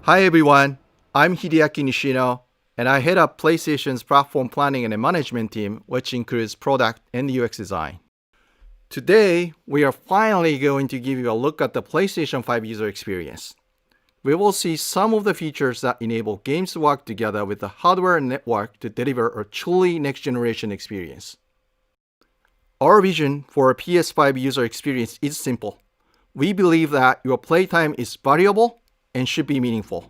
Hi everyone, I'm Hideaki Nishino, and I head up PlayStation's platform planning and management team, which includes product and UX design. Today, we are finally going to give you a look at the PlayStation 5 user experience. We will see some of the features that enable games to work together with the hardware and network to deliver a truly next-generation experience. Our vision for a PS5 user experience is simple. We believe that your playtime is valuable and should be meaningful.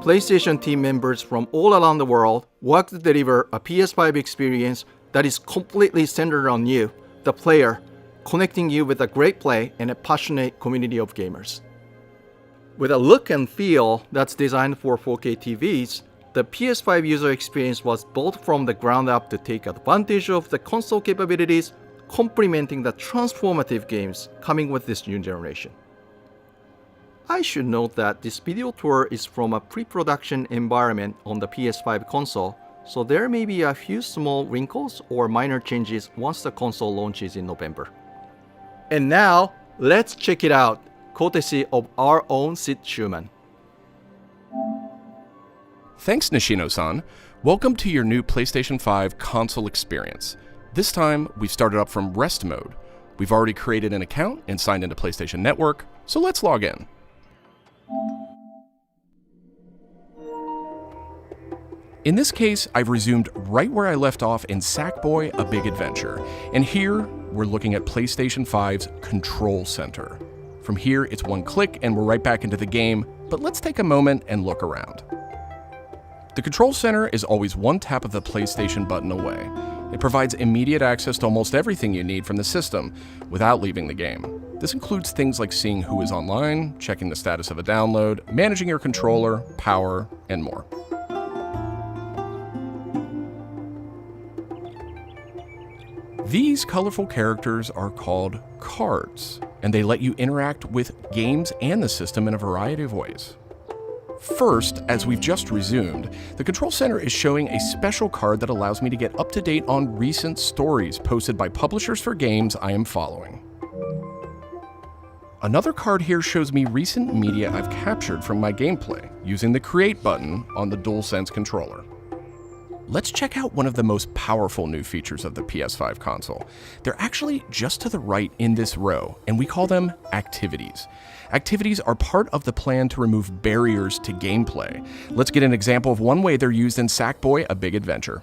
PlayStation team members from all around the world work to deliver a PS5 experience that is completely centered on you, the player, connecting you with a great play and a passionate community of gamers. With a look and feel that's designed for 4K TVs, the PS5 user experience was built from the ground up to take advantage of the console capabilities, complementing the transformative games coming with this new generation. I should note that this video tour is from a pre-production environment on the PS5 console, so there may be a few small wrinkles or minor changes once the console launches in November. And now, let's check it out, courtesy of our own Sid Schumann. Thanks, Nishino-san. Welcome to your new PlayStation 5 console experience. This time, we've started up from rest mode. We've already created an account and signed into PlayStation Network, so let's log in. In this case, I've resumed right where I left off in Sackboy: A Big Adventure, and here we're looking at PlayStation 5's Control Center. From here, it's one click and we're right back into the game, but let's take a moment and look around. The Control Center is always one tap of the PlayStation button away. It provides immediate access to almost everything you need from the system without leaving the game. This includes things like seeing who is online, checking the status of a download, managing your controller, power, and more. These colorful characters are called cards, and they let you interact with games and the system in a variety of ways. First, as we've just resumed, the Control Center is showing a special card that allows me to get up to date on recent stories posted by publishers for games I am following. Another card here shows me recent media I've captured from my gameplay using the Create button on the DualSense controller. Let's check out one of the most powerful new features of the PS5 console. They're actually just to the right in this row, and we call them activities. Activities are part of the plan to remove barriers to gameplay. Let's get an example of one way they're used in Sackboy: A Big Adventure.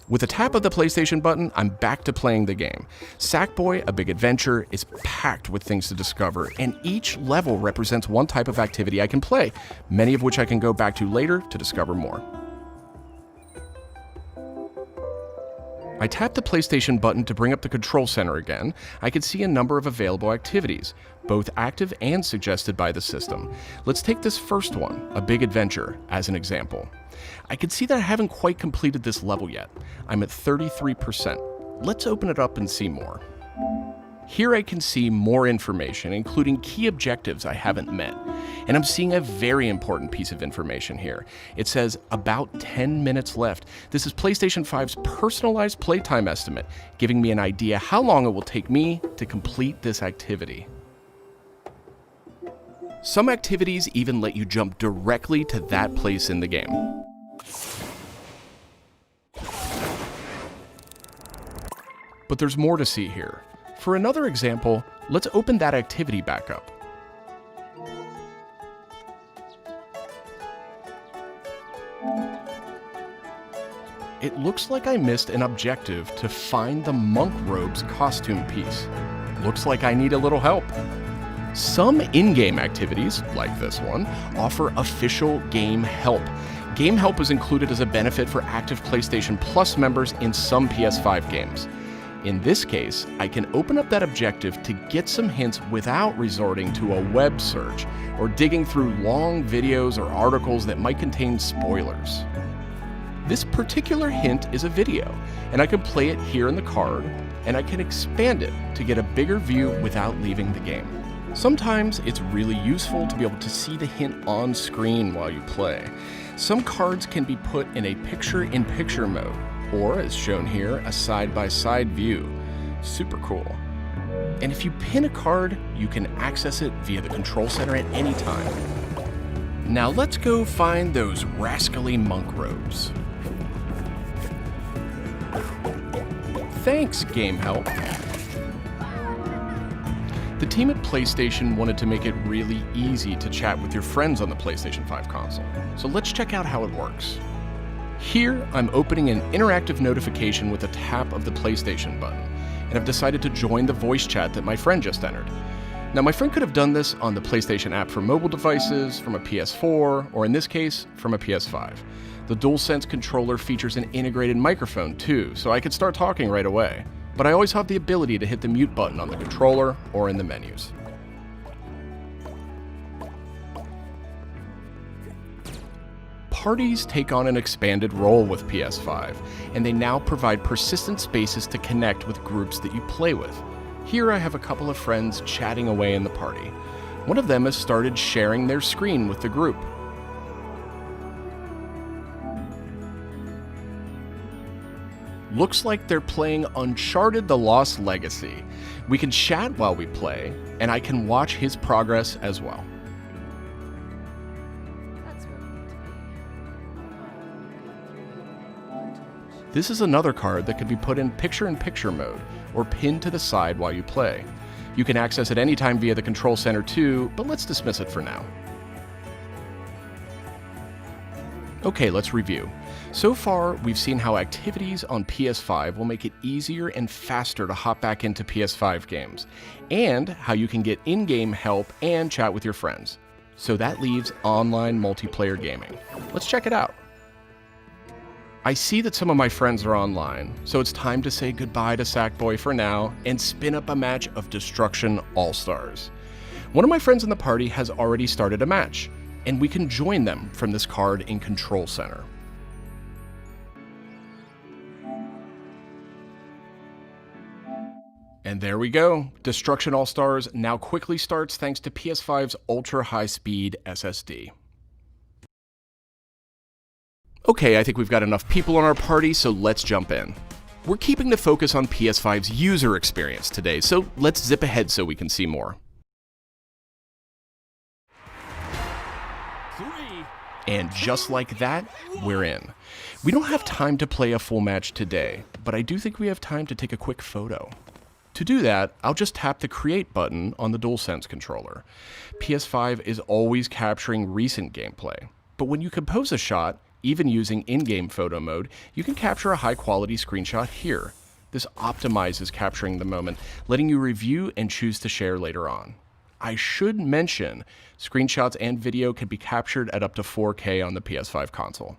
With a tap of the PlayStation button, I'm back to playing the game. Sackboy: A Big Adventure is packed with things to discover, and each level represents one type of activity I can play, many of which I can go back to later to discover more. I tap the PlayStation button to bring up the Control Center again. I can see a number of available activities, both active and suggested by the system. Let's take this first one, A Big Adventure, as an example. I can see that I haven't quite completed this level yet. I'm at 33%. Let's open it up and see more. Here I can see more information, including key objectives I haven't met. And I'm seeing a very important piece of information here. It says about 10 minutes left. This is PlayStation 5's personalized playtime estimate, giving me an idea how long it will take me to complete this activity. Some activities even let you jump directly to that place in the game. But there's more to see here. For another example, let's open that activity back up. It looks like I missed an objective to find the monk robe's costume piece. Looks like I need a little help. Some in-game activities, like this one, offer official game help. Game help is included as a benefit for active PlayStation Plus members in some PS5 games. In this case, I can open up that objective to get some hints without resorting to a web search or digging through long videos or articles that might contain spoilers. This particular hint is a video, and I can play it here in the card, and I can expand it to get a bigger view without leaving the game. Sometimes it's really useful to be able to see the hint on screen while you play. Some cards can be put in a picture-in-picture mode, or as shown here, a side-by-side view. Super cool. And if you pin a card, you can access it via the Control Center at any time. Now let's go find those rascally monk robes. Thanks, Game Help. The team at PlayStation wanted to make it really easy to chat with your friends on the PlayStation 5 console, so let's check out how it works. Here, I'm opening an interactive notification with a tap of the PlayStation button, and I've decided to join the voice chat that my friend just entered. Now, my friend could have done this on the PlayStation app for mobile devices, from a PS4, or in this case, from a PS5. The DualSense controller features an integrated microphone too, so I could start talking right away. But I always have the ability to hit the mute button on the controller or in the menus. Parties take on an expanded role with PS5, and they now provide persistent spaces to connect with groups that you play with. Here I have a couple of friends chatting away in the party. One of them has started sharing their screen with the group. Looks like they're playing Uncharted: The Lost Legacy. We can chat while we play, and I can watch his progress as well. This is another card that could be put in picture-in-picture mode, or pinned to the side while you play. You can access it anytime via the control center too, but let's dismiss it for now. Okay, let's review. So far, we've seen how activities on PS5 will make it easier and faster to hop back into PS5 games, and how you can get in-game help and chat with your friends. So that leaves online multiplayer gaming. Let's check it out. I see that some of my friends are online, so it's time to say goodbye to Sackboy for now and spin up a match of Destruction All-Stars. One of my friends in the party has already started a match, and we can join them from this card in Control Center. And there we go. Destruction All-Stars now quickly starts thanks to PS5's ultra-high-speed SSD. Okay, I think we've got enough people on our party, so let's jump in. We're keeping the focus on PS5's user experience today, so let's zip ahead so we can see more. And just like that, we're in. We don't have time to play a full match today, but I do think we have time to take a quick photo. To do that, I'll just tap the Create button on the DualSense controller. PS5 is always capturing recent gameplay, but when you compose a shot, even using in-game photo mode, you can capture a high-quality screenshot here. This optimizes capturing the moment, letting you review and choose to share later on. I should mention, screenshots and video can be captured at up to 4K on the PS5 console.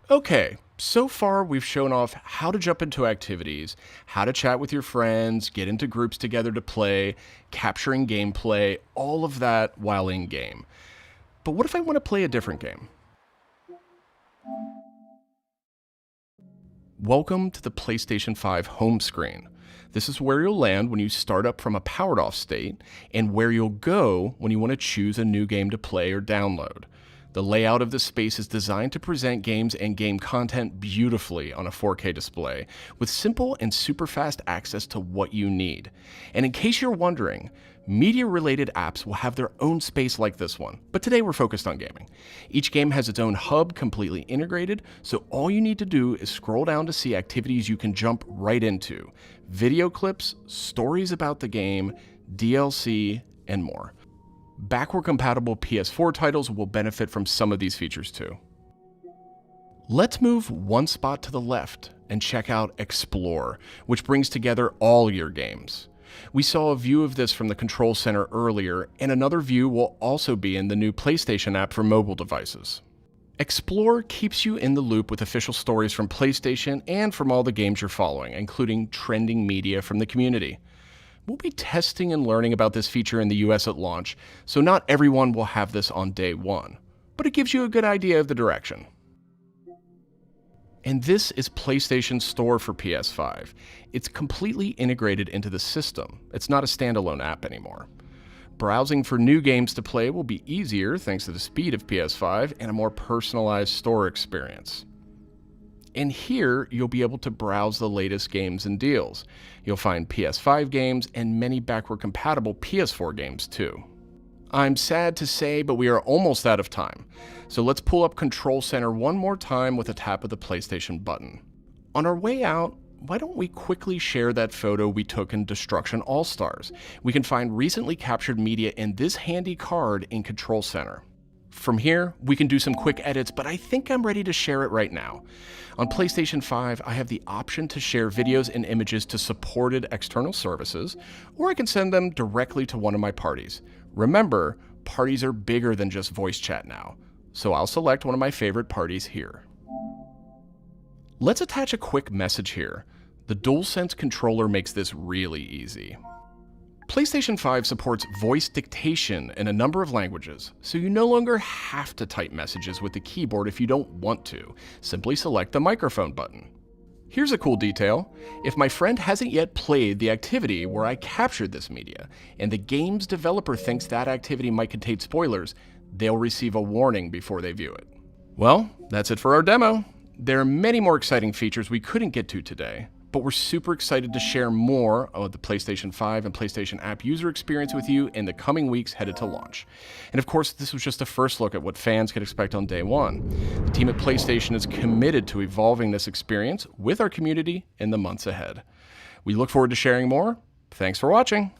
Okay, so far we've shown off how to jump into activities, how to chat with your friends, get into groups together to play, capturing gameplay, all of that while in-game. But what if I want to play a different game? Welcome to the PlayStation 5 home screen. This is where you'll land when you start up from a powered off state, and where you'll go when you want to choose a new game to play or download. The layout of this space is designed to present games and game content beautifully on a 4K display, with simple and super fast access to what you need. And in case you're wondering, media-related apps will have their own space like this one, but today we're focused on gaming. Each game has its own hub completely integrated, so all you need to do is scroll down to see activities you can jump right into. Video clips, stories about the game, DLC, and more. Backward-compatible PS4 titles will benefit from some of these features too. Let's move one spot to the left and check out Explore, which brings together all your games. We saw a view of this from the Control Center earlier, and another view will also be in the new PlayStation app for mobile devices. Explore keeps you in the loop with official stories from PlayStation and from all the games you're following, including trending media from the community. We'll be testing and learning about this feature in the US at launch, so not everyone will have this on day one, but it gives you a good idea of the direction. And this is PlayStation Store for PS5. It's completely integrated into the system. It's not a standalone app anymore. Browsing for new games to play will be easier thanks to the speed of PS5 and a more personalized store experience. And here, you'll be able to browse the latest games and deals. You'll find PS5 games and many backward-compatible PS4 games too. I'm sad to say, but we are almost out of time. So let's pull up Control Center one more time with a tap of the PlayStation button. On our way out, why don't we quickly share that photo we took in Destruction All-Stars? We can find recently captured media in this handy card in Control Center. From here, we can do some quick edits, but I think I'm ready to share it right now. On PlayStation 5, I have the option to share videos and images to supported external services, or I can send them directly to one of my parties. Remember, parties are bigger than just voice chat now, so I'll select one of my favorite parties here. Let's attach a quick message here. The DualSense controller makes this really easy. PlayStation 5 supports voice dictation in a number of languages, so you no longer have to type messages with the keyboard if you don't want to. Simply select the microphone button. Here's a cool detail. If my friend hasn't yet played the activity where I captured this media, and the game's developer thinks that activity might contain spoilers, they'll receive a warning before they view it. Well, that's it for our demo. There are many more exciting features we couldn't get to today, but we're super excited to share more of the PlayStation 5 and PlayStation app user experience with you in the coming weeks headed to launch. And of course, this was just a first look at what fans could expect on day one. The team at PlayStation is committed to evolving this experience with our community in the months ahead. We look forward to sharing more. Thanks for watching.